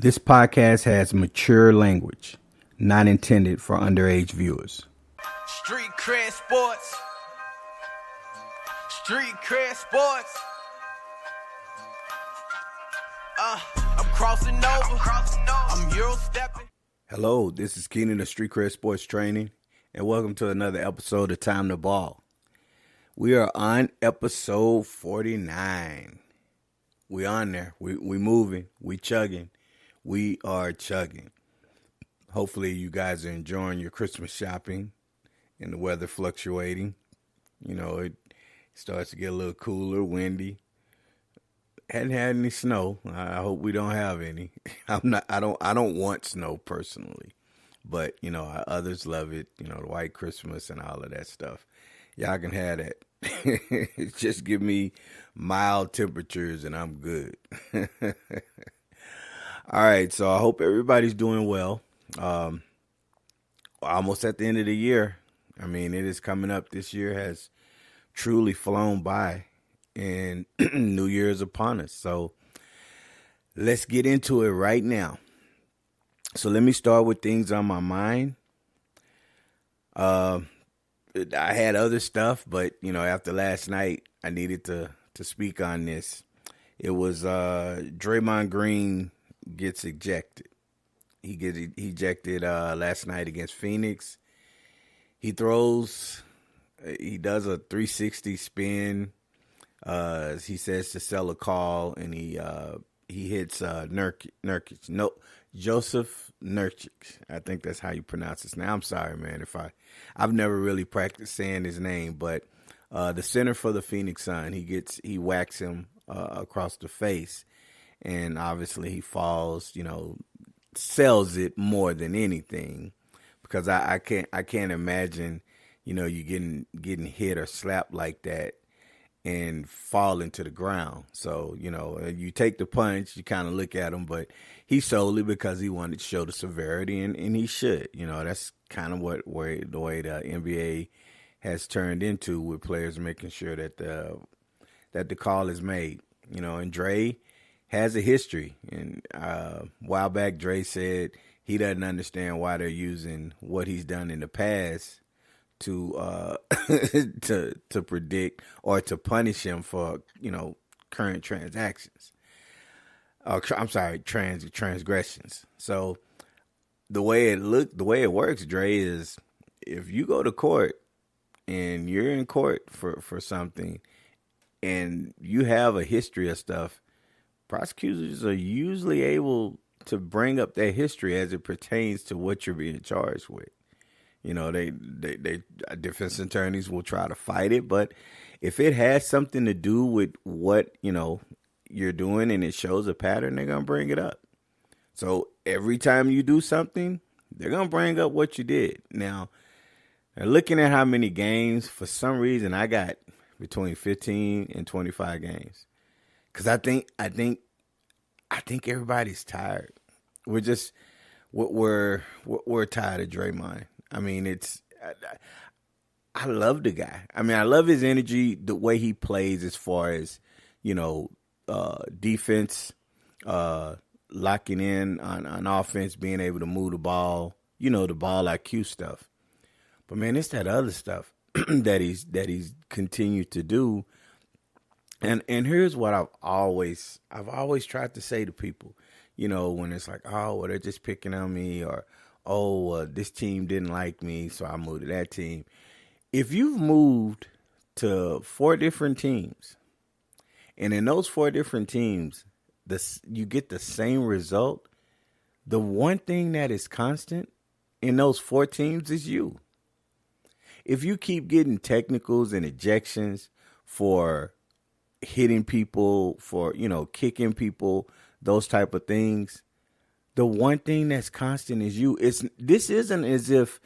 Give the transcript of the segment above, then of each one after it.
This podcast has mature language, not intended for underage viewers. Street cred sports. Street cred sports. I'm crossing over. I'm Euro stepping. Hello, this is Keenan of Street Cred Sports Training, and welcome to another episode of Time to Ball. We are on episode 49. We on there. We moving. We chugging. We are chugging. Hopefully you guys are enjoying your Christmas shopping and the weather fluctuating. You know, it starts to get a little cooler, windy. Hadn't had any snow. I hope we don't have any. I don't want snow personally. But, you know, others love it, you know, the white Christmas and all of that stuff. Y'all can have that. Just give me mild temperatures and I'm good. All right, so I hope everybody's doing well. Almost at the end of the year. I mean, it is coming up. This year has truly flown by, and New Year is upon us. So let's get into it right now. So let me start with things on my mind. I had other stuff, but, you know, after last night, I needed to speak on this. It was Draymond Green gets ejected. He gets ejected last night against Phoenix. He does a 360 spin. He says to sell a call, and he hits Nurkic. No, Joseph Nurkic. I think that's how you pronounce his name. I'm sorry, man, if I've never really practiced saying his name, but the center for the Phoenix Sun, he whacks him across the face, and obviously he falls. You know, sells it more than anything, because I can't imagine, you know, you getting hit or slapped like that and falling to the ground. So, you know, you take the punch, you kind of look at him, but he sold it because he wanted to show the severity, and he should. You know, that's kind of the way the NBA has turned into, with players making sure that the call is made. You know, and Dre has a history. And a while back, Dre said he doesn't understand why they're using what he's done in the past to to predict or to punish him for, you know, current transactions. Transgressions. So the way it works, Dre, is if you go to court and you're in court for something and you have a history of stuff, prosecutors are usually able to bring up that history as it pertains to what you're being charged with. You know, they defense attorneys will try to fight it, but if it has something to do with what, you know, you're doing and it shows a pattern, they're going to bring it up. So every time you do something, they're going to bring up what you did. Now, they're looking at how many games. For some reason, I got between 15 and 25 games. Because I think everybody's tired. We're tired of Draymond. I mean, I love the guy. I mean, I love his energy, the way he plays as far as, you know, defense, locking in on offense, being able to move the ball, you know, the ball IQ stuff. But man, it's that other stuff that he's continued to do. And here's what I've always tried to say to people, you know, when it's like, oh, well, they're just picking on me, or, oh, this team didn't like me, so I moved to that team. If you've moved to 4 different teams, and in those 4 different teams, you get the same result, the one thing that is constant in those 4 teams is you. If you keep getting technicals and ejections for hitting people, for, you know, kicking people, those type of things, the one thing that's constant is you. This isn't as if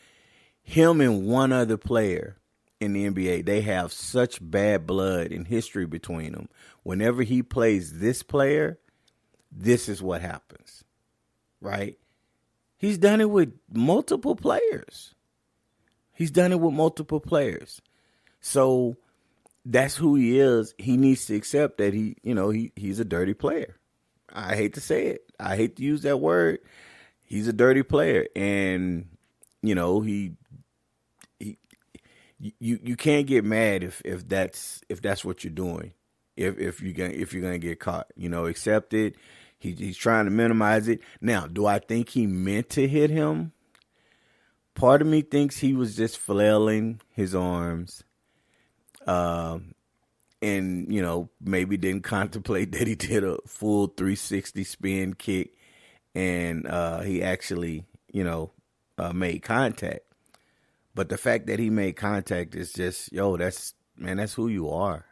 him and one other player in the NBA, they have such bad blood and history between them. Whenever he plays this player, this is what happens, right? He's done it with multiple players. So that's who he is. He needs to accept that he's a dirty player. I hate to say it. I hate to use that word. He's a dirty player, and he you can't get mad if that's what you're doing. If you're gonna get caught, accept it. He's trying to minimize it. Now, do I think he meant to hit him? Part of me thinks he was just flailing his arms, and maybe didn't contemplate that he did a full 360 spin kick, and he actually made contact. But the fact that he made contact is just, that's who you are.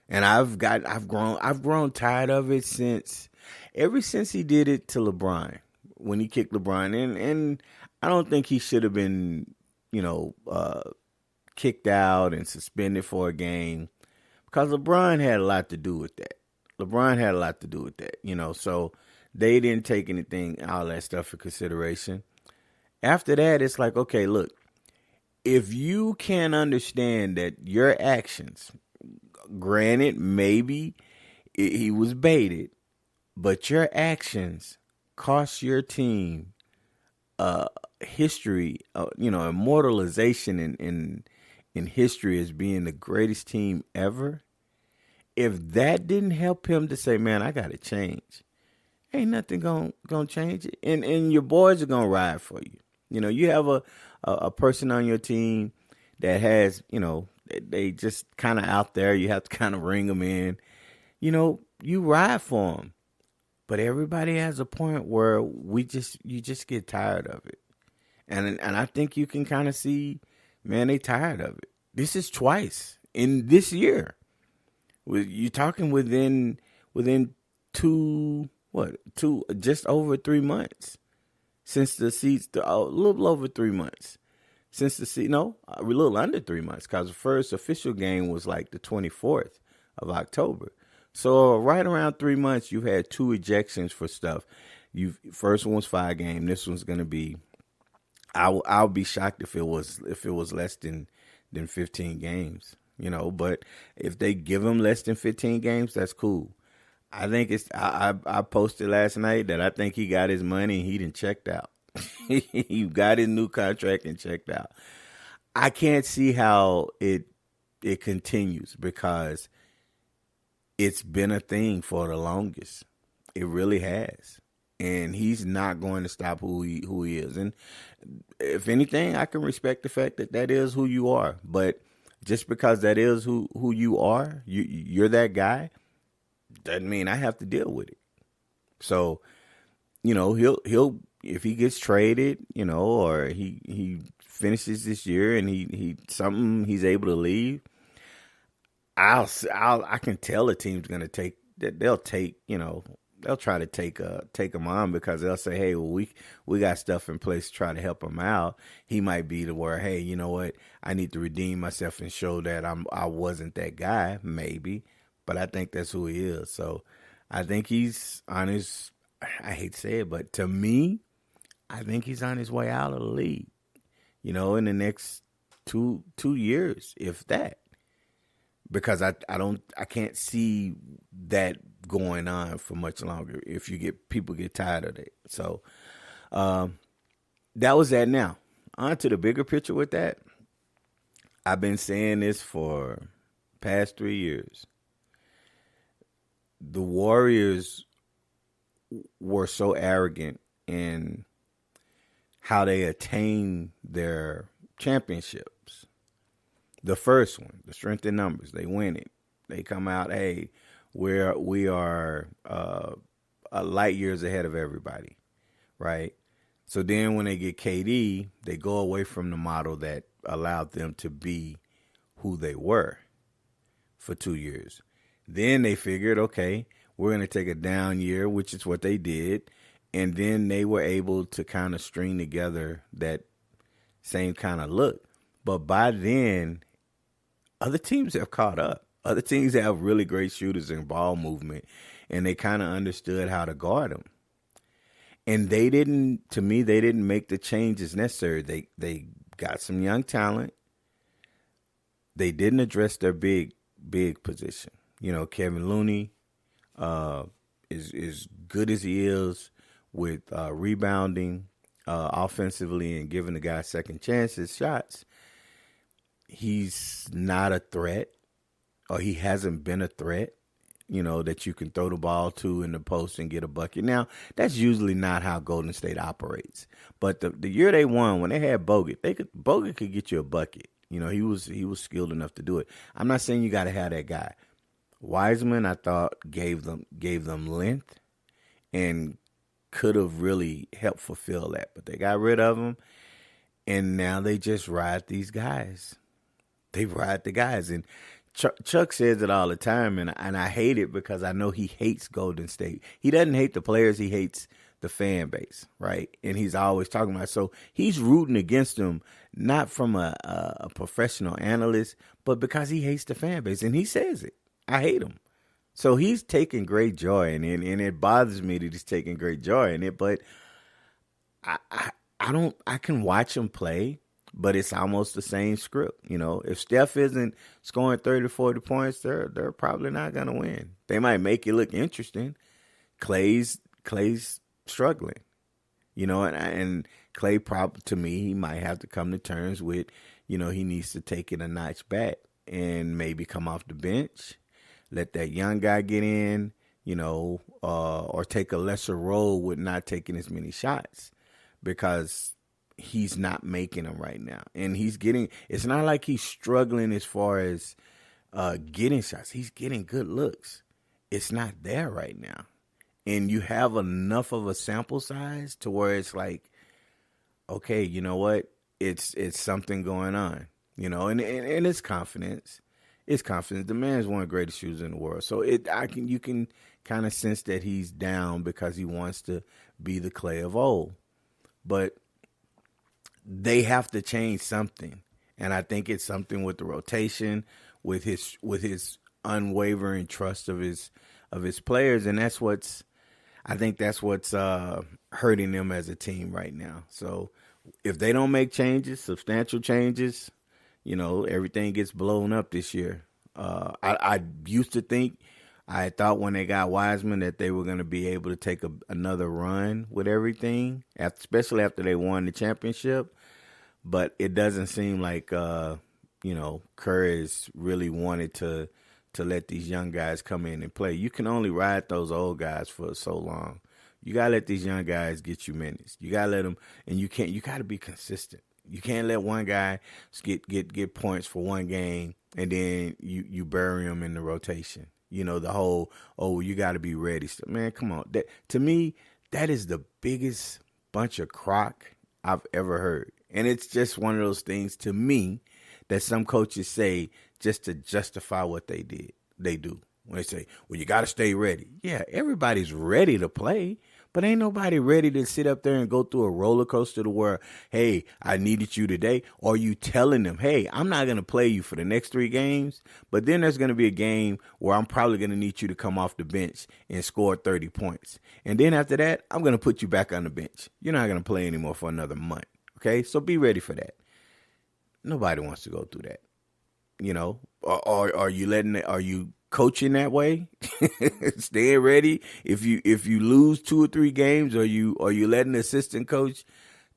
And I've grown tired of it ever since he did it to LeBron, when he kicked LeBron. And I don't think he should have been, kicked out and suspended for a game, because LeBron had a lot to do with that. So they didn't take anything, all that stuff, for consideration. After that, it's like, okay, look, if you can understand that your actions, granted, maybe he was baited, but your actions cost your team history, immortalization in history as being the greatest team ever. If that didn't help him to say, man, I got to change, ain't nothing gonna change it. And your boys are gonna ride for you. You have a person on your team that has, they just kind of out there. You have to kind of ring them in. You ride for them. But everybody has a point where you just get tired of it. And I think you can kind of see, man, they tired of it. This is twice in this year. You're talking within just over 3 months since the season, a little over 3 months since the season. No, a little under 3 months, because the first official game was like the 24th of October. So right around 3 months, you've had 2 ejections for stuff. First one was 5 games. This one's going to be. I'll be shocked if it was less than 15 games. But if they give him less than 15 games, that's cool. I think I posted last night that I think he got his money and he done checked out. He got his new contract and checked out. I can't see how it continues, because it's been a thing for the longest. It really has. And he's not going to stop who he is. And if anything, I can respect the fact that is who you are. But just because that is who you are, you're that guy, doesn't mean I have to deal with it. So, he'll if he gets traded, or he finishes this year and he's able to leave, I can tell the team's going to take that. They'll try to take him on, because they'll say, hey, well, we got stuff in place to try to help him out. He might be to where, hey, you know what, I need to redeem myself and show that I wasn't that guy, maybe. But I think that's who he is. So I think he's on his, I hate to say it, but to me, I think he's on his way out of the league, in the next two years, if that. Because I can't see that going on for much longer if people get tired of it. So that was that. Now, on to the bigger picture with that. I've been saying this for past 3 years. The Warriors were so arrogant in how they attained their championships. The first one, the strength in numbers, they win it. They come out, hey, we are light years ahead of everybody, right? So then when they get KD, they go away from the model that allowed them to be who they were for 2 years. Then they figured, okay, we're going to take a down year, which is what they did. And then they were able to kind of string together that same kind of look. But by then, other teams have caught up. Other teams have really great shooters and ball movement, and they kind of understood how to guard them. And they didn't make the changes necessary. They got some young talent. They didn't address their big position. Kevin Looney as good as he is with rebounding offensively and giving the guy second chances, shots, he's not a threat, or he hasn't been a threat, that you can throw the ball to in the post and get a bucket. Now, that's usually not how Golden State operates. But the year they won, when they had Bogut, Bogut could get you a bucket. He was skilled enough to do it. I'm not saying you got to have that guy. Wiseman, I thought, gave them length and could have really helped fulfill that. But they got rid of him, and now they just ride these guys. They ride the guys. And Chuck says it all the time, and I hate it because I know he hates Golden State. He doesn't hate the players. He hates the fan base, right? And he's always talking about it. So he's rooting against them, not from a professional analyst, but because he hates the fan base. And he says it. I hate him. So he's taking great joy in it, and it bothers me that he's taking great joy in it. But I can watch him play, but it's almost the same script. If Steph isn't scoring 30, 40 points, they're probably not going to win. They might make it look interesting. Clay's struggling, and Clay, to me, he might have to come to terms with, he needs to take it a notch back and maybe come off the bench. Let that young guy get in, or take a lesser role with not taking as many shots, because he's not making them right now. And it's not like he's struggling as far as getting shots. He's getting good looks. It's not there right now. And you have enough of a sample size to where it's like, okay, you know what? It's something going on, and it's confidence. It's confidence. The man's one of the greatest shooters in the world. So you can kind of sense that he's down because he wants to be the Clay of old. But they have to change something. And I think it's something with the rotation, with his unwavering trust of his players, and that's what's hurting them as a team right now. So if they don't make changes, substantial changes, everything gets blown up this year. I used to think, I thought when they got Wiseman that they were going to be able to take another run with everything, especially after they won the championship. But it doesn't seem like, Kerr has really wanted to let these young guys come in and play. You can only ride those old guys for so long. You got to let these young guys get you minutes. You got to let them, and you got to be consistent. You can't let one guy get points for one game and then you bury him in the rotation. The whole, you got to be ready. Man, come on. To me, that is the biggest bunch of crock I've ever heard. And it's just one of those things to me that some coaches say just to justify what they do. When they say, well, you got to stay ready. Yeah, everybody's ready to play. But ain't nobody ready to sit up there and go through a roller coaster to where, hey, I needed you today. Or you telling them, hey, I'm not going to play you for the next 3 games, but then there's going to be a game where I'm probably going to need you to come off the bench and score 30 points. And then after that, I'm going to put you back on the bench. You're not going to play anymore for another month. Okay, so be ready for that. Nobody wants to go through that. Or are you coaching that way? Staying ready. If you lose 2 or 3 games, are you letting the assistant coach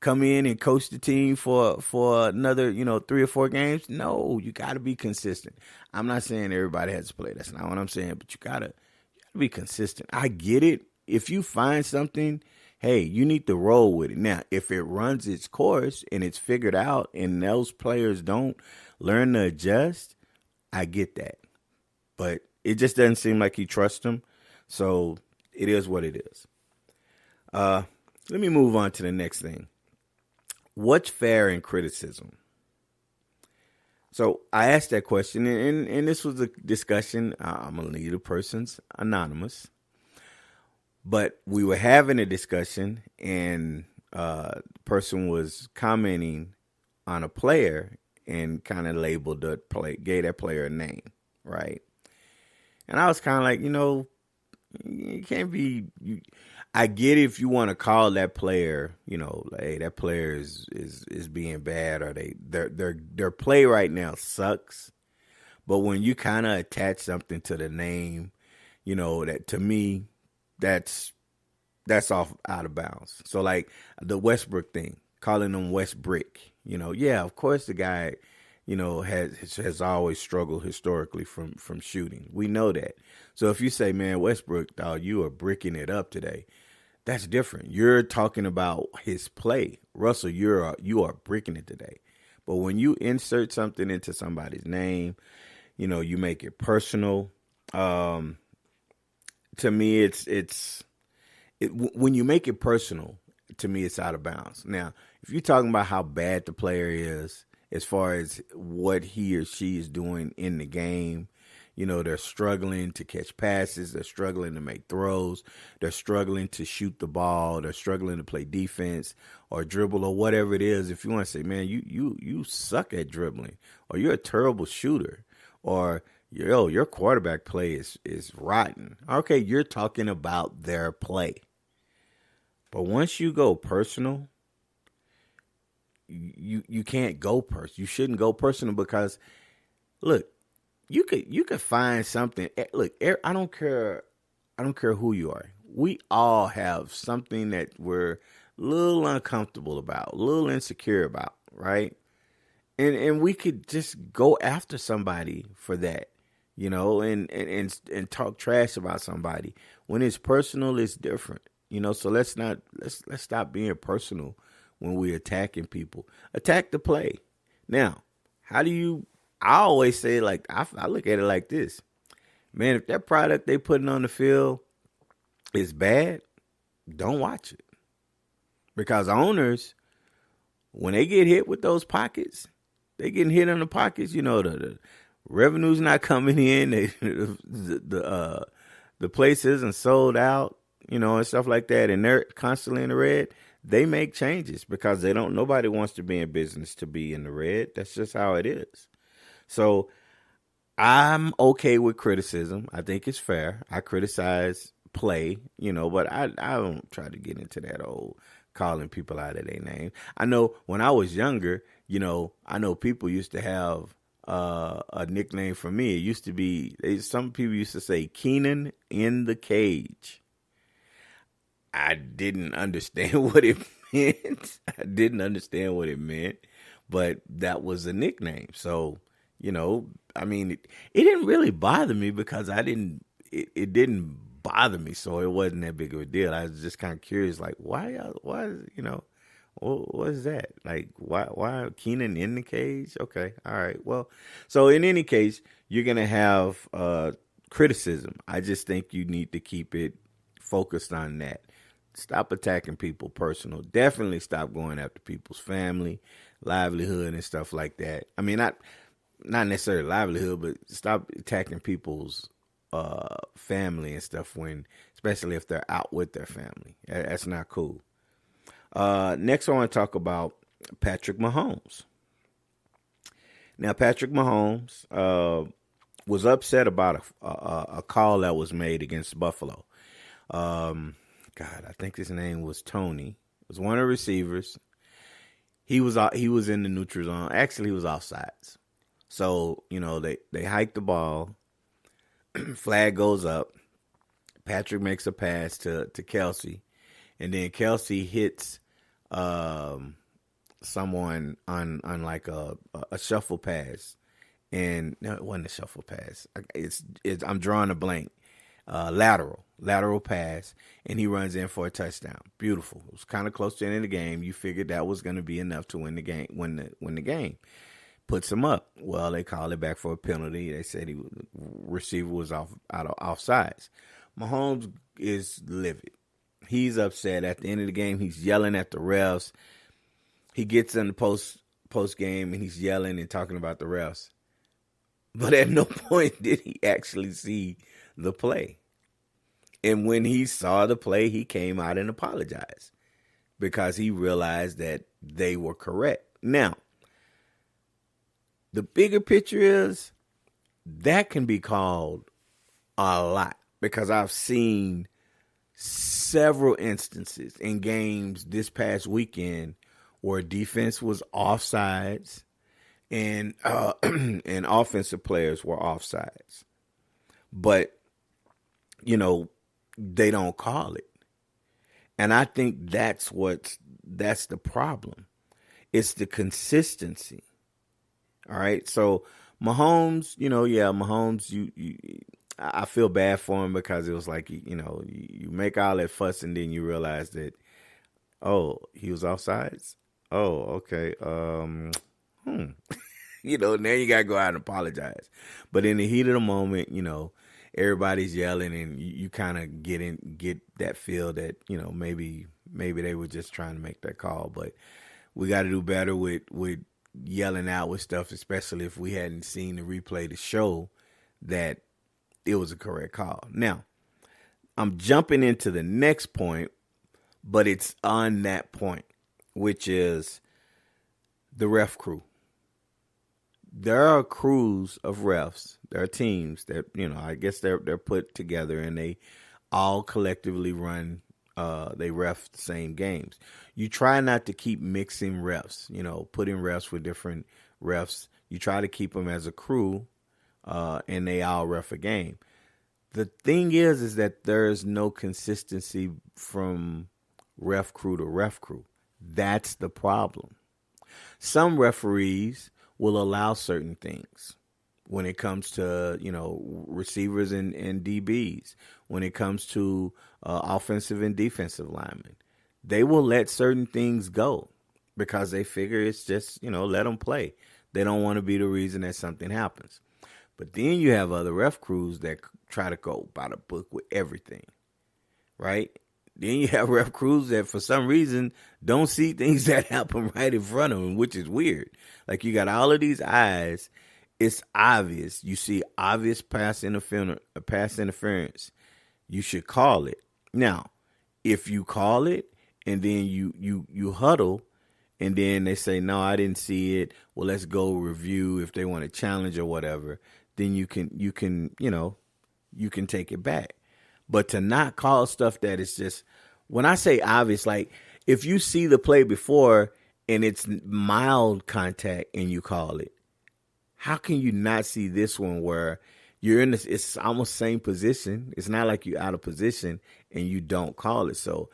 come in and coach the team for another 3 or 4 games? No, you got to be consistent. I'm not saying everybody has to play. That's not what I'm saying. But you gotta be consistent. I get it. If you find something, hey, you need to roll with it. Now, if it runs its course and it's figured out, and those players don't learn to adjust, I get that. But it just doesn't seem like he trusts them. So it is what it is. Let me move on to the next thing. What's fair in criticism? So I asked that question, and this was a discussion. I'm going to leave the person's anonymous. But we were having a discussion, and the person was commenting on a player and kind of labeled gave that player a name, right? And I was kind of like, you can't be. I get it if you want to call that player, like, hey, that player is being bad, or their play right now sucks. But when you kind of attach something to the name, that to me, that's off out of bounds. So like the Westbrook thing, calling him Westbrick, yeah, of course the guy, has always struggled historically from shooting. We know that. So if you say, man, Westbrook, dog, you are bricking it up today, that's different. You're talking about his play. Russell, you are bricking it today. But when you insert something into somebody's name, you make it personal. To me, when you make it personal, to me, it's out of bounds. Now, if you're talking about how bad the player is, as far as what he or she is doing in the game, they're struggling to catch passes, they're struggling to make throws, they're struggling to shoot the ball, they're struggling to play defense or dribble or whatever it is. If you want to say, man, you suck at dribbling, or you're a terrible shooter, or your quarterback play is rotten. Okay, you're talking about their play. But once you go personal, you can't go personal. You shouldn't go personal because, look, you could find something. Look, I don't care who you are. We all have something that we're a little uncomfortable about, a little insecure about, right? And we could just go after somebody for that, and talk trash about somebody. When it's personal, it's different. So let's stop being personal when we're attacking people. Attack the play. Now, I always say, like, I look at it like this. Man, if that product they putting on the field is bad, don't watch it. Because owners, when they get hit with those pockets, they getting hit on the pockets, the revenue's not coming in, the place isn't sold out, and stuff like that, and they're constantly in the red. They make changes because nobody wants to be in business to be in the red. That's just how it is. So I'm okay with criticism. I think it's fair. I criticize play, but I don't try to get into that old calling people out of their name. I know when I was younger, I know people used to have a nickname for me. It used to be, some people used to say Keenan in the cage. I didn't understand what it meant. But that was a nickname. So, I mean, it didn't really bother me because it didn't bother me. So it wasn't that big of a deal. I was just kind of curious, like, why, what is that? Like, why Keenan in the cage? Okay. All right. Well, so in any case, you're going to have criticism. I just think you need to keep it focused on that. Stop attacking people personal. Definitely stop going after people's family, livelihood, and stuff like that. I mean, not necessarily livelihood, but stop attacking people's family and stuff especially if they're out with their family. That's not cool. Next, I want to talk about Patrick Mahomes. Now, Patrick Mahomes was upset about a call that was made against Buffalo. I think his name was Tony. It was one of the receivers. He was in the neutral zone. Actually, he was offsides. So, they hiked the ball. Flag goes up. Patrick makes a pass to Kelsey. And then Kelsey hits someone on like a shuffle pass. And no, it wasn't a shuffle pass. I'm drawing a blank. Lateral pass, and he runs in for a touchdown. Beautiful. It was kind of close to the end of the game. You figured that was going to be enough to win the game. Win the game. Puts him up. Well, they called it back for a penalty. They said receiver was offsides. Mahomes is livid. He's upset. At the end of the game, he's yelling at the refs. He gets in the post game and he's yelling and talking about the refs. But at no point did he actually see the play. And when he saw the play, he came out and apologized because he realized that they were correct. Now, the bigger picture is that can be called a lot because I've seen several instances in games this past weekend where defense was offsides and and offensive players were offsides. But, they don't call it. And I think that's the problem. It's the consistency. All right. So Mahomes, Mahomes, I feel bad for him because it was like, you make all that fuss and then you realize that, oh, he was offsides. Oh, okay. Now you gotta go out and apologize. But in the heat of the moment, everybody's yelling and you kind of get that feel that, maybe they were just trying to make that call. But we got to do better with yelling out with stuff, especially if we hadn't seen the replay to show that it was a correct call. Now, I'm jumping into the next point, but it's on that point, which is the ref crew. There are crews of refs. There are teams that, I guess they're put together and they all collectively run, they ref the same games. You try not to keep mixing refs, putting refs with different refs. You try to keep them as a crew, and they all ref a game. The thing is that there is no consistency from ref crew to ref crew. That's the problem. Some referees will allow certain things when it comes to, receivers and DBs, when it comes to offensive and defensive linemen. They will let certain things go because they figure it's just, let them play. They don't want to be the reason that something happens. But then you have other ref crews that try to go by the book with everything, right? Then you have ref crews that for some reason don't see things that happen right in front of them, which is weird. Like you got all of these eyes. It's obvious. You see obvious pass interference. You should call it. Now, if you call it and then you huddle and then they say, no, I didn't see it. Well, let's go review if they want to challenge or whatever. Then you can take it back. But to not call stuff that is just, when I say obvious, like if you see the play before and it's mild contact and you call it, how can you not see this one where you're in this, it's almost same position. It's not like you're out of position and you don't call it. So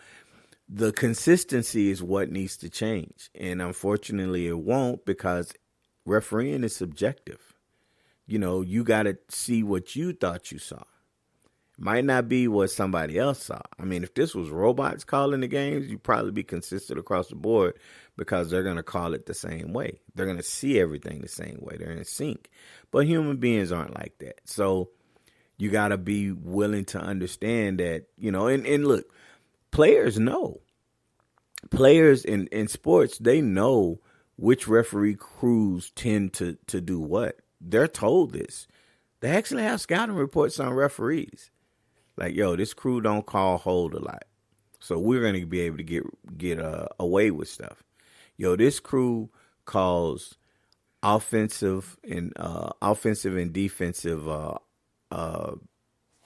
the consistency is what needs to change. And unfortunately it won't because refereeing is subjective. You got to see what you thought you saw. Might not be what somebody else saw. I mean, if this was robots calling the games, you'd probably be consistent across the board because they're going to call it the same way. They're going to see everything the same way. They're in sync. But human beings aren't like that. So you got to be willing to understand that, and look, players know. Players in sports, they know which referee crews tend to do what. They're told this. They actually have scouting reports on referees. Like, this crew don't call hold a lot. So we're going to be able to get away with stuff. This crew calls offensive and defensive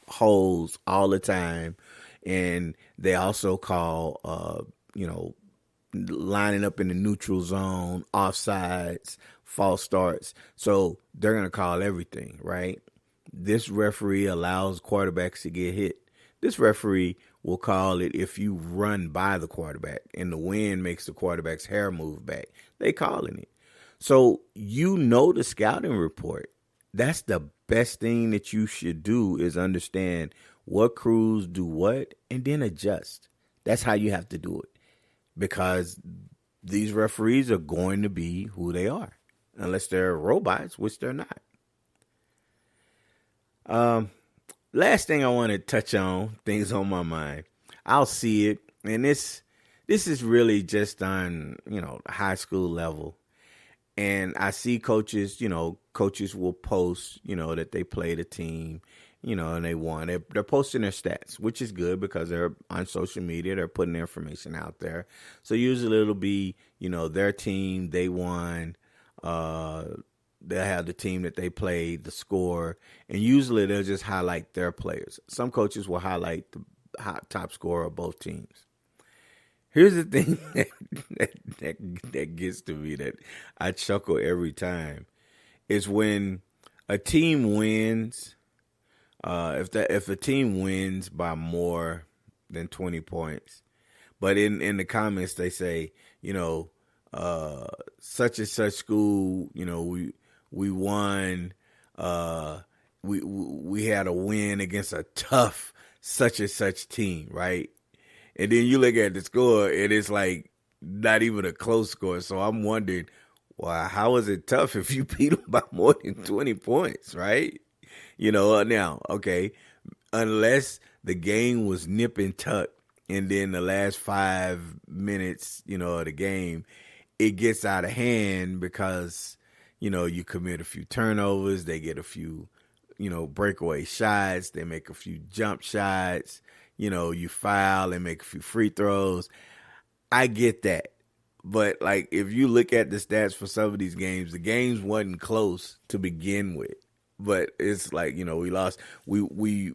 holds all the time. And they also call, lining up in the neutral zone, offsides, false starts. So they're going to call everything, right? This referee allows quarterbacks to get hit. This referee will call it if you run by the quarterback and the wind makes the quarterback's hair move back. They calling it. So the scouting report. That's the best thing that you should do is understand what crews do what and then adjust. That's how you have to do it because these referees are going to be who they are unless they're robots, which they're not. Last thing I want to touch on, things on my mind. I'll see it, and this is really just on, high school level. And I see coaches, coaches will post, that they played a team, and they won. They're posting their stats, which is good because they're on social media. They're putting their information out there. So usually it'll be, their team, they won, they'll have the team that they played, the score, and usually they'll just highlight their players. Some coaches will highlight the top scorer of both teams. Here's the thing that gets to me that I chuckle every time is when a team wins If a team wins by more than 20 points, but in the comments they say, such and such school, we won, we had a win against a tough such and such team, right? And then you look at the score, and it's like not even a close score. So I'm wondering, well, how is it tough if you beat them by more than 20 points, right? Now, okay, unless the game was nip and tuck, and then the last 5 minutes, of the game, it gets out of hand because, you commit a few turnovers, they get a few, breakaway shots, they make a few jump shots, you foul and make a few free throws. I get that. But, like, if you look at the stats for some of these games, the games wasn't close to begin with. But it's like, we lost. We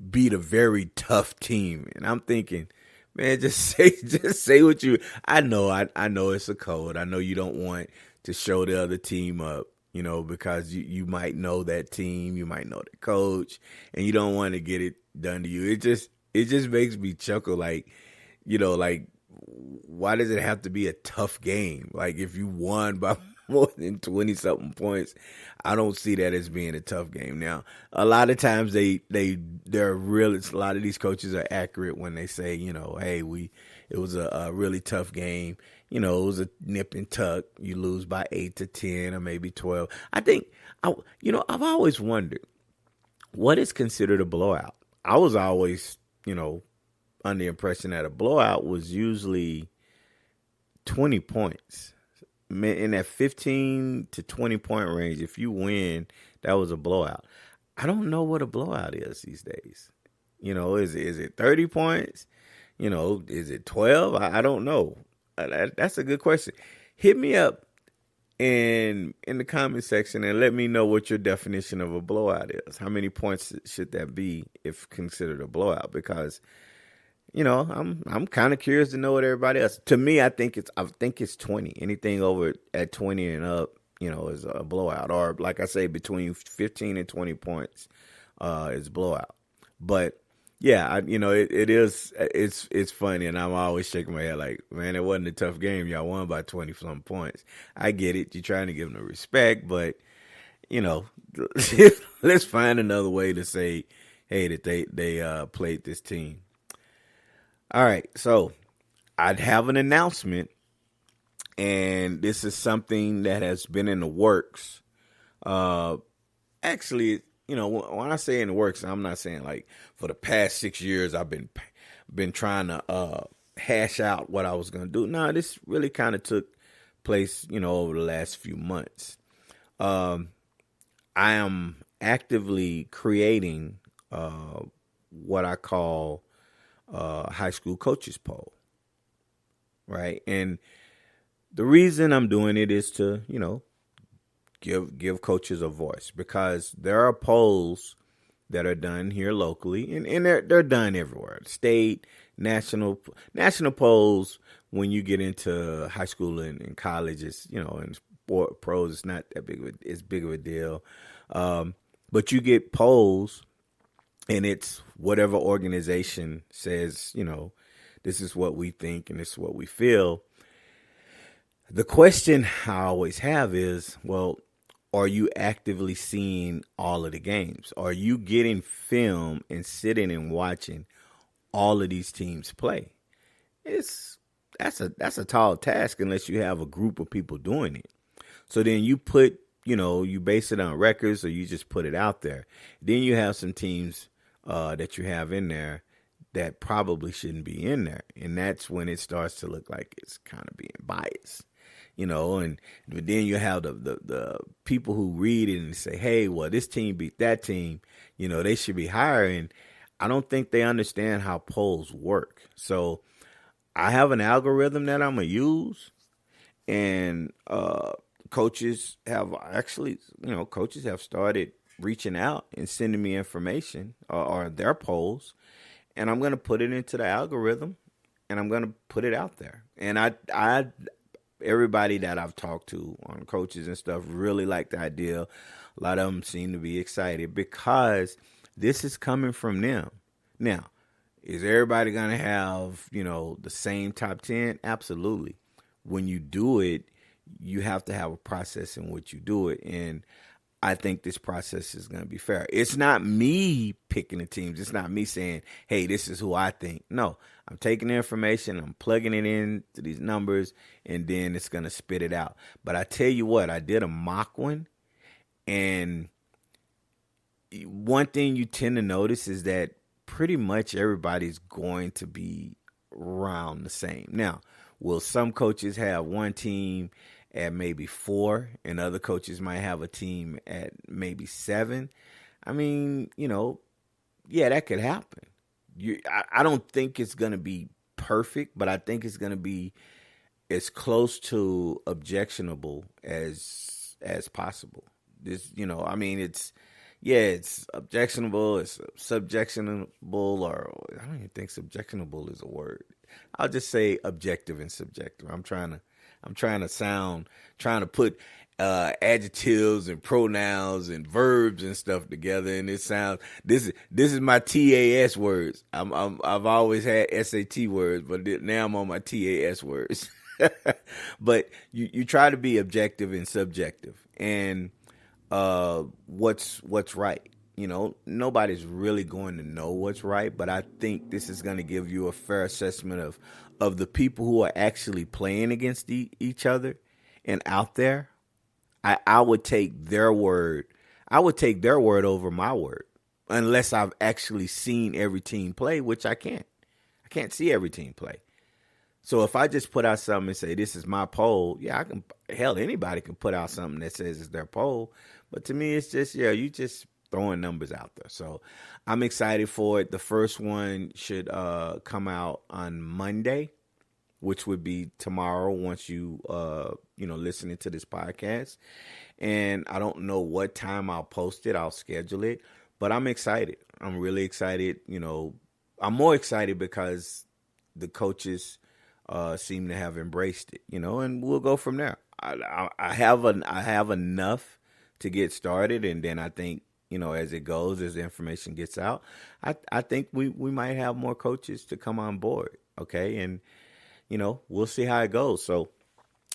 beat a very tough team. And I'm thinking, man, just say what you. I know it's a code. I know you don't want to show the other team up, because you might know that team, you might know the coach, and you don't want to get it done to you. It just makes me chuckle, like, why does it have to be a tough game? Like, if you won by more than 20-something points, I don't see that as being a tough game. Now, a lot of times they're real. A lot of these coaches are accurate when they say, hey, it was a really tough game. It was a nip and tuck. You lose by 8 to 10 or maybe 12. I think, I've always wondered, what is considered a blowout? I was always, under the impression that a blowout was usually 20 points. In that 15 to 20 point range, if you win, that was a blowout. I don't know what a blowout is these days. Is it 30 points? Is it 12? I don't know. That's a good question. Hit me up in the comment section and let me know what your definition of a blowout is. How many points should that be if considered a blowout? Because I'm kind of curious to know what everybody else. To me, I think it's 20. Anything over at 20 and up, is a blowout. Or like I say, between 15 and 20 points, is blowout. But yeah, it is. It's funny, and I'm always shaking my head like, man, it wasn't a tough game. Y'all won by 20-some points. I get it. You're trying to give them the respect, but let's find another way to say, hey, that they played this team. All right, so I'd have an announcement, and this is something that has been in the works. Actually, when I say in the works, I'm not saying like for the past 6 years I've been trying to hash out what I was going to do. No, this really kind of took place, over the last few months. I am actively creating what I call high school coaches poll, right? And the reason I'm doing it is to, give coaches a voice, because there are polls that are done here locally, and they're done everywhere, state, national polls. When you get into high school and college, it's, and sport pros, it's not that big of a deal. But you get polls, and it's whatever organization says, this is what we think and this is what we feel. The question I always have is, well, are you actively seeing all of the games? Are you getting film and sitting and watching all of these teams play? That's a tall task unless you have a group of people doing it. So then you put, you base it on records, or you just put it out there. Then you have some teams that you have in there that probably shouldn't be in there. And that's when it starts to look like it's kind of being biased, but then you have the people who read it and say, hey, well, this team beat that team, they should be higher. And I don't think they understand how polls work. So I have an algorithm that I'm going to use, and coaches have started reaching out and sending me information or their polls, and I'm going to put it into the algorithm, and I'm going to put it out there. And I everybody that I've talked to on coaches and stuff really like the idea. A lot of them seem to be excited because This is coming from them. Now, is everybody going to have, the same top 10? Absolutely. When you do it, you have to have a process in which you do it. And I think this process is going to be fair. It's not me picking the teams. It's not me saying, hey, this is who I think. No, I'm taking the information, I'm plugging it into these numbers, and then it's going to spit it out. But I tell you what, I did a mock one, and one thing you tend to notice is that pretty much everybody's going to be around the same. Now, will some coaches have one team at maybe 4, and other coaches might have a team at maybe 7? I mean, yeah, that could happen. I don't think it's going to be perfect, but I think it's going to be as close to objectionable as possible. This, it's objectionable, it's subjectionable, or I don't even think subjectionable is a word. I'll just say objective and subjective. I'm trying to put adjectives and pronouns and verbs and stuff together, and it sounds, this is my TAS words. I've always had SAT words, but now I'm on my TAS words. But you try to be objective and subjective, and what's right. Nobody's really going to know what's right, but I think this is going to give you a fair assessment of the people who are actually playing against each other and out there. I would take their word. I would take their word over my word, unless I've actually seen every team play, which I can't. I can't see every team play. So if I just put out something and say, this is my poll, yeah, anybody can put out something that says it's their poll. But to me, it's just, you just throwing numbers out there. So I'm excited for it. The first one should come out on Monday, which would be tomorrow once you, listening to this podcast. And I don't know what time I'll post it. I'll schedule it. But I'm excited. I'm really excited. I'm more excited because the coaches seem to have embraced it, and we'll go from there. I have enough to get started, and then I think, as it goes, as the information gets out, I think we might have more coaches to come on board, okay? And, we'll see how it goes. So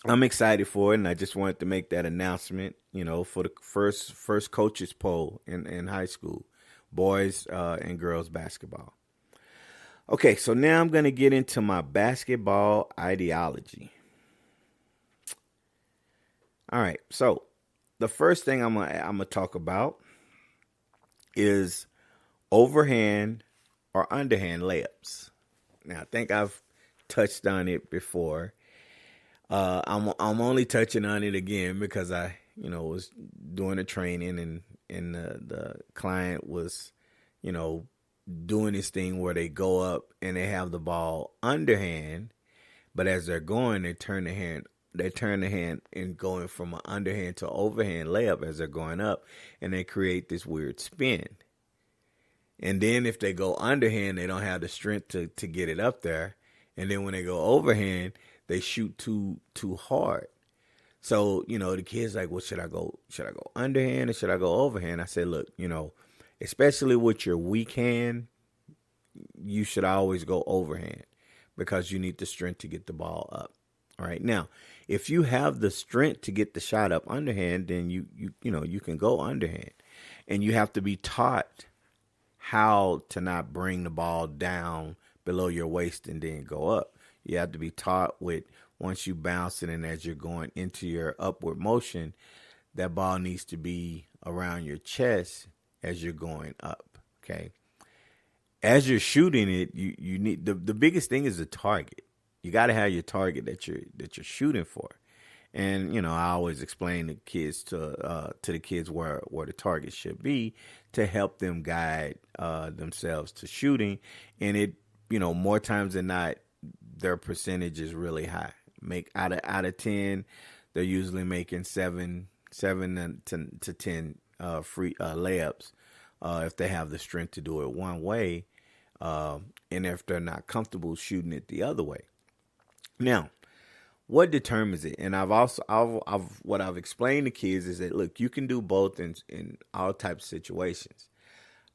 I'm excited for it, and I just wanted to make that announcement, for the first coaches poll in high school, boys and girls basketball. Okay, so now I'm going to get into my basketball ideology. All right, so the first thing I'm gonna talk about is overhand or underhand layups. Now, I think I've touched on it before. I'm only touching on it again because I, was doing a training and the client was, doing this thing where they go up and they have the ball underhand, but as they're going, they turn the hand and going from an underhand to overhand layup as they're going up, and they create this weird spin. And then if they go underhand, they don't have the strength to get it up there. And then when they go overhand, they shoot too hard. So, the kid's like, well, should I go underhand or should I go overhand? I said, look, especially with your weak hand, you should always go overhand because you need the strength to get the ball up. All right. Now, if you have the strength to get the shot up underhand, then you can go underhand, and you have to be taught how to not bring the ball down below your waist and then go up. You have to be taught once you bounce it and as you're going into your upward motion, that ball needs to be around your chest as you're going up. Okay. As you're shooting it, you need the biggest thing is the target. You got to have your target that you're shooting for. And, I always explain to the kids where the target should be to help them guide themselves to shooting. And it, more times than not, their percentage is really high. Make out of 10, they're usually making 7 to 10 free layups if they have the strength to do it one way, and if they're not comfortable shooting it the other way. Now, what determines it? And what I've explained to kids is that, look, you can do both in all types of situations.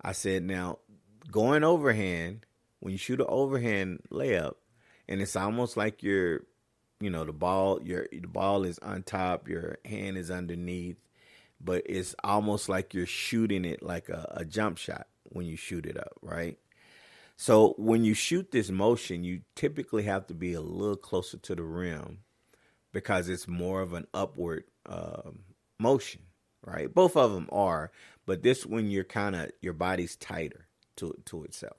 I said, now, going overhand, when you shoot an overhand layup, and it's almost like the ball is on top, your hand is underneath, but it's almost like you're shooting it like a jump shot when you shoot it up, right? So when you shoot this motion, you typically have to be a little closer to the rim because it's more of an upward motion, right? Both of them are, but this when your body's tighter to itself.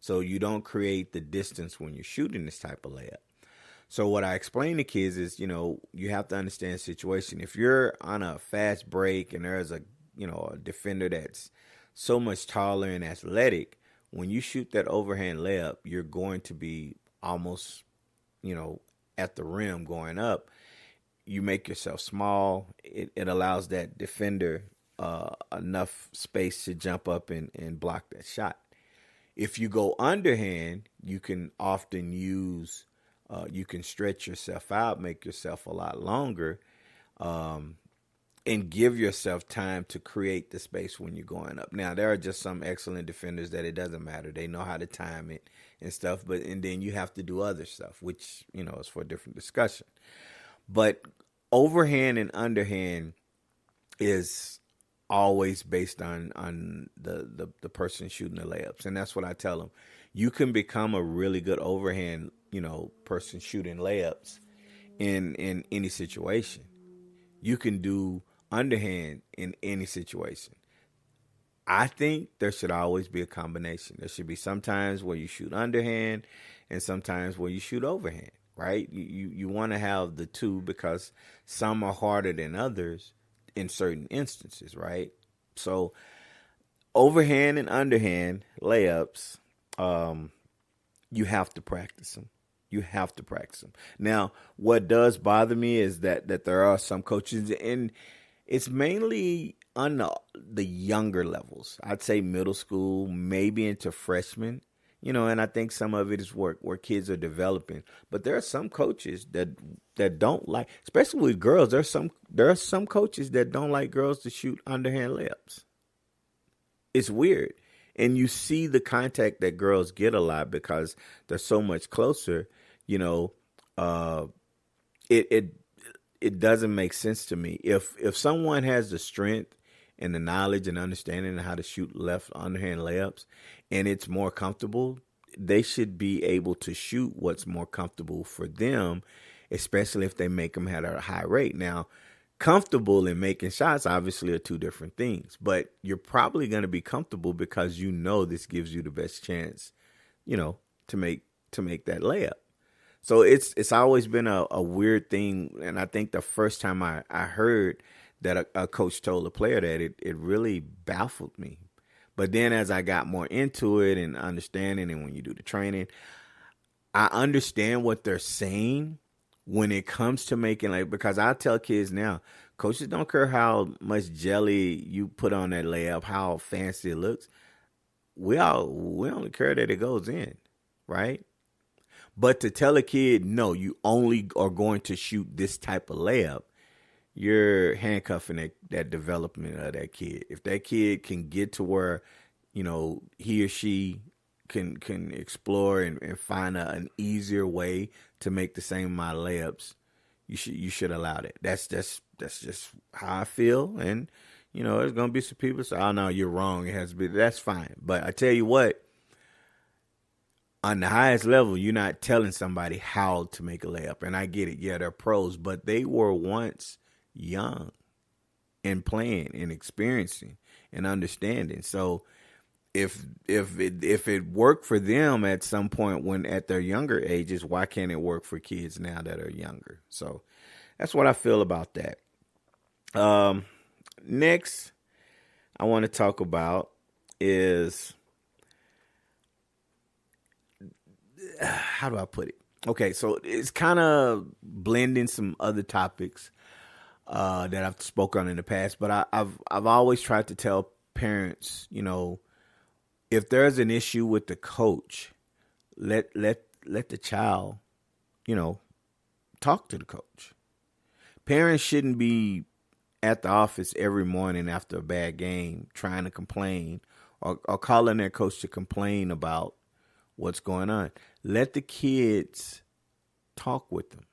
So you don't create the distance when you're shooting this type of layup. So what I explain to kids is, you have to understand the situation. If you're on a fast break and there's a defender that's so much taller and athletic, when you shoot that overhand layup, you're going to be almost, at the rim going up. You make yourself small. It allows that defender enough space to jump up and block that shot. If you go underhand, you can often use, you can stretch yourself out, make yourself a lot longer, and give yourself time to create the space when you're going up. Now, there are just some excellent defenders that it doesn't matter. They know how to time it and stuff, and then you have to do other stuff, which, is for a different discussion. But overhand and underhand is always based on the person shooting the layups. And that's what I tell them. You can become a really good overhand, person shooting layups in any situation. You can do underhand in any situation. I think there should always be a combination. There should be sometimes where you shoot underhand and sometimes where you shoot overhand, right? You want to have the two because some are harder than others in certain instances, right? So overhand and underhand layups, you have to practice them. You have to practice them. Now, what does bother me is that there are some coaches, and it's mainly on the younger levels. I'd say middle school, maybe into freshmen, and I think some of it is where kids are developing. But there are some coaches that don't like, especially with girls, there are some coaches that don't like girls to shoot underhand layups. It's weird. And you see the contact that girls get a lot because they're so much closer. It doesn't make sense to me. If someone has the strength and the knowledge and understanding of how to shoot left underhand layups and it's more comfortable, they should be able to shoot what's more comfortable for them, especially if they make them at a high rate. Now, comfortable and making shots obviously are two different things, but you're probably going to be comfortable because this gives you the best chance, to make that layup. So it's always been a weird thing, and I think the first time I heard that a coach told a player that, it really baffled me. But then as I got more into it and understanding, and when you do the training, I understand what they're saying when it comes to making, because I tell kids now, coaches don't care how much jelly you put on that layup, how fancy it looks. We only care that it goes in, right? But to tell a kid, no, you only are going to shoot this type of layup, you're handcuffing that development of that kid. If that kid can get to where, he or she can explore and find an easier way to make the same amount of layups, you should allow that. That's just how I feel. And, there's going to be some people say, oh, no, you're wrong. It has to be. That's fine. But I tell you what, on the highest level, you're not telling somebody how to make a layup. And I get it. Yeah, they're pros, but they were once young and playing and experiencing and understanding. So if it worked for them at some point when at their younger ages, why can't it work for kids now that are younger? So that's what I feel about that. Next, I want to talk about is, how do I put it? Okay, so it's kind of blending some other topics that I've spoken on in the past, but I've always tried to tell parents, if there's an issue with the coach, let the child, talk to the coach. Parents shouldn't be at the office every morning after a bad game trying to complain or calling their coach to complain about what's going on. Let the kids talk with them.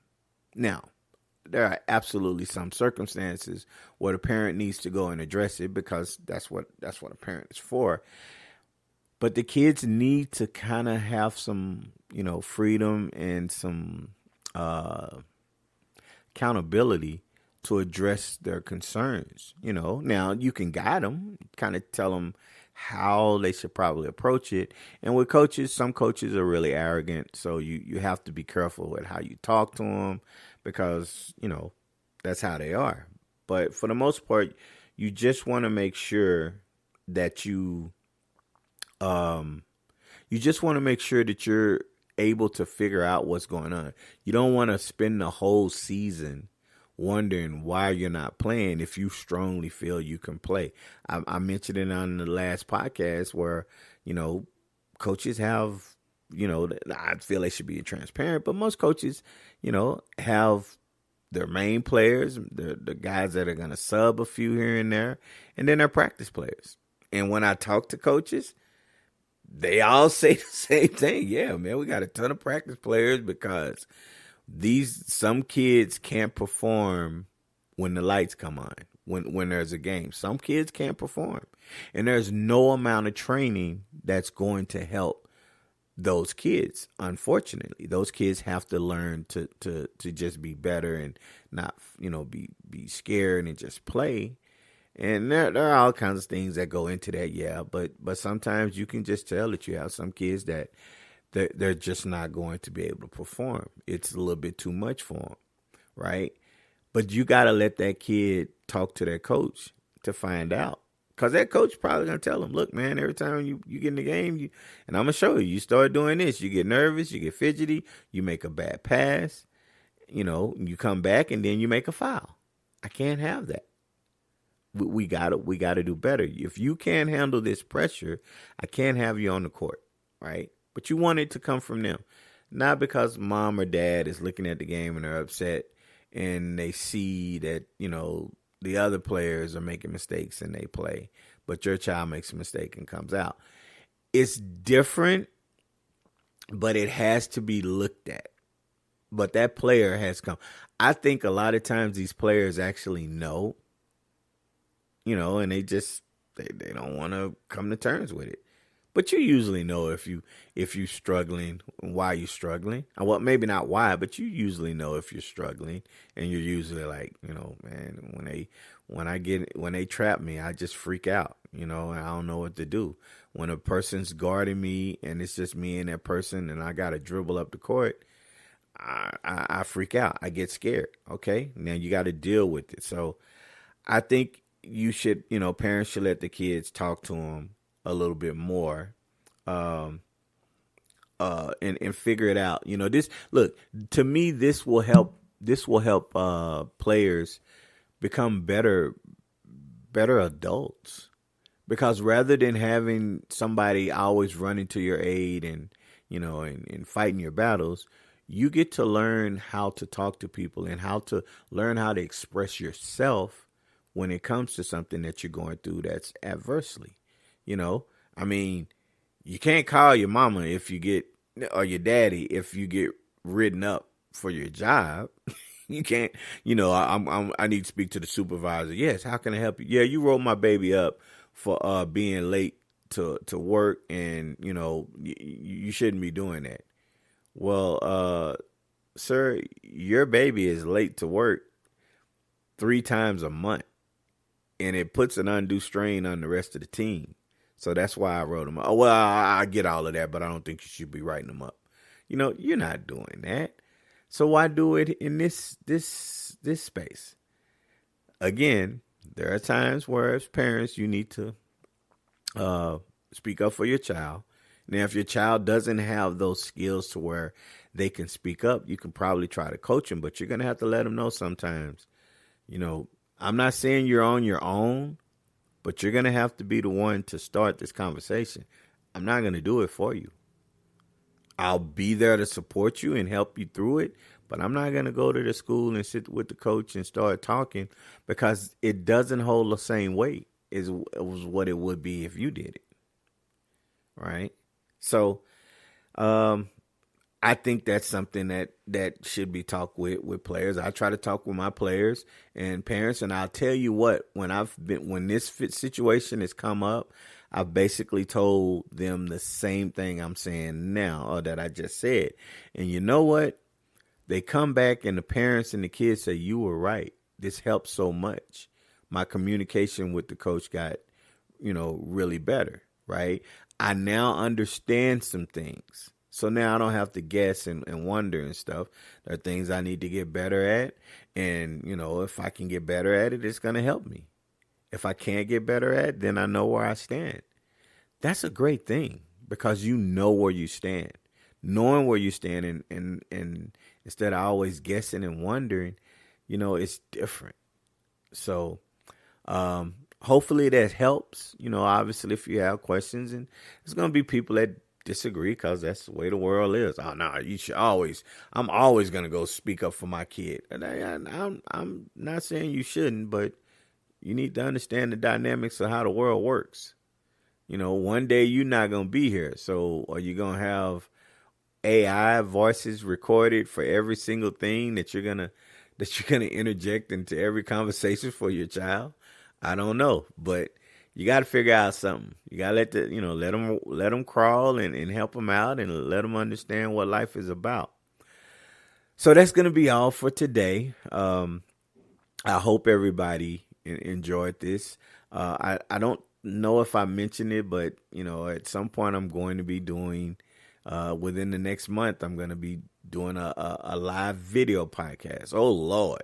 Now, there are absolutely some circumstances where the parent needs to go and address it because that's what a parent is for. But the kids need to kind of have some, freedom and some accountability to address their concerns. Now you can guide them, kind of tell them how they should probably approach it. And with coaches, some coaches are really arrogant, so you have to be careful with how you talk to them because, that's how they are. But for the most part, you just want to make sure that you just want to make sure that you're able to figure out what's going on. You don't want to spend the whole season wondering why you're not playing if you strongly feel you can play. I mentioned it on the last podcast where, coaches have, I feel they should be transparent, but most coaches, have their main players, the guys that are going to sub a few here and there, and then their practice players. And when I talk to coaches, they all say the same thing. Yeah, man, we got a ton of practice players because some kids can't perform when the lights come on, when there's a game. Some kids can't perform. And there's no amount of training that's going to help those kids. Unfortunately, those kids have to learn to just be better and not, be scared and just play. And there are all kinds of things that go into that, yeah. But sometimes you can just tell that you have some kids that they're just not going to be able to perform. It's a little bit too much for them, right? But you got to let that kid talk to their coach to find out. Because that coach probably going to tell them, look, man, every time you get in the game, and I'm going to show you start doing this. You get nervous, you get fidgety, you make a bad pass, you come back and then you make a foul. I can't have that. We gotta do better. If you can't handle this pressure, I can't have you on the court, right? But you want it to come from them, not because mom or dad is looking at the game and they're upset and they see that the other players are making mistakes and they play, but your child makes a mistake and comes out. It's different, but it has to be looked at. But that player has come. I think a lot of times these players actually know. And they don't want to come to terms with it. But you usually know if you're struggling, why you're struggling. Well, maybe not why, but you usually know if you're struggling, and you're usually like, man, when they trap me, I just freak out, and I don't know what to do. When a person's guarding me and it's just me and that person, and I got to dribble up the court, I freak out. I get scared. Okay, now you got to deal with it. So I think you should, parents should let the kids talk to them a little bit more, and figure it out. To me, this will help players become better adults, because rather than having somebody always running to your aid and fighting your battles, you get to learn how to talk to people and how to learn how to express yourself when it comes to something that you're going through that's adversely. I mean, you can't call your mama or your daddy if you get written up for your job. You can't, I need to speak to the supervisor. Yes, how can I help you? Yeah, you wrote my baby up for being late to work, and you shouldn't be doing that. Well, sir, your baby is late to work 3 times a month. And it puts an undue strain on the rest of the team. So that's why I wrote them up. Well, I get all of that, but I don't think you should be writing them up. You're not doing that. So why do it in this space? Again, there are times where as parents you need to speak up for your child. Now, if your child doesn't have those skills to where they can speak up, you can probably try to coach them, but you're going to have to let them know sometimes, I'm not saying you're on your own, but you're going to have to be the one to start this conversation. I'm not going to do it for you. I'll be there to support you and help you through it, but I'm not going to go to the school and sit with the coach and start talking, because it doesn't hold the same weight as what it would be if you did it. right? So, I think that's something that should be talked with players. I try to talk with my players and parents, and I'll tell you what, when this situation has come up, I've basically told them the same thing I'm saying now, or that I just said. And you know what? They come back and the parents and the kids say, you were right. This helped so much. My communication with the coach got, really better, right? I now understand some things. So now I don't have to guess and wonder and stuff. There are things I need to get better at. And, if I can get better at it, it's going to help me. If I can't get better at it, then I know where I stand. That's a great thing because you know where you stand. Knowing where you stand and instead of always guessing and wondering, it's different. So hopefully that helps. Obviously if you have questions, and there's going to be people that disagree because that's the way the world is. Oh no, I'm always going to go speak up for my kid. And I'm not saying you shouldn't, but you need to understand the dynamics of how the world works. One day you're not going to be here. So are you going to have AI voices recorded for every single thing that you're gonna interject into every conversation for your child? I don't know, but you got to figure out something. You got to let them crawl and help them out and let them understand what life is about. So that's gonna be all for today. I hope everybody enjoyed this. I don't know if I mentioned it, but at some point I'm going to be doing. Within the next month, I'm going to be doing a live video podcast. Oh, Lord.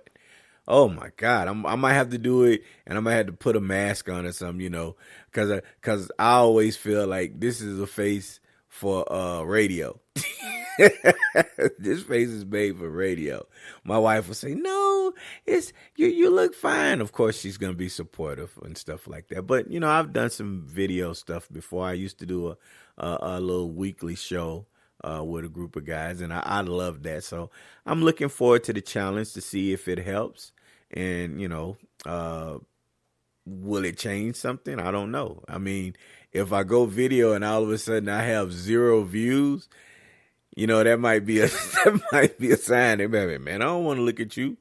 Oh, my God. I might have to do it, and I might have to put a mask on or something, because I always feel like this is a face for radio. This face is made for radio. My wife will say, no, it's you look fine. Of course, she's going to be supportive and stuff like that. But, I've done some video stuff before. I used to do a little weekly show with a group of guys, and I love that. So I'm looking forward to the challenge to see if it helps. And, will it change something? I don't know. I mean, if I go video and all of a sudden I have 0 views, that might be a sign. They might be, man, I don't want to look at you.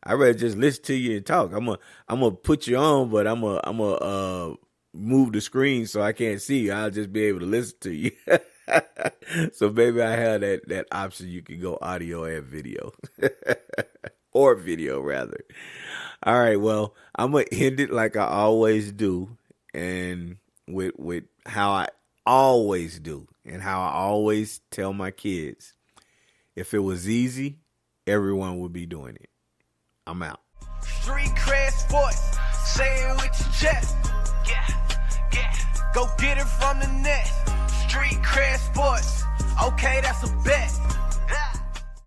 I'd rather just listen to you and talk. I'm gonna put you on, but I'm gonna move the screen so I can't see you. I'll just be able to listen to you. So maybe I have that option. You can go audio and video, or video rather. All right. Well, I'm gonna end it like I always do, and with how I always do, and how I always tell my kids, if it was easy, everyone would be doing it. I'm out. Street cred sports, say it with your chest. Yeah. Go get it from the net. Street cred sports, okay, that's a bet.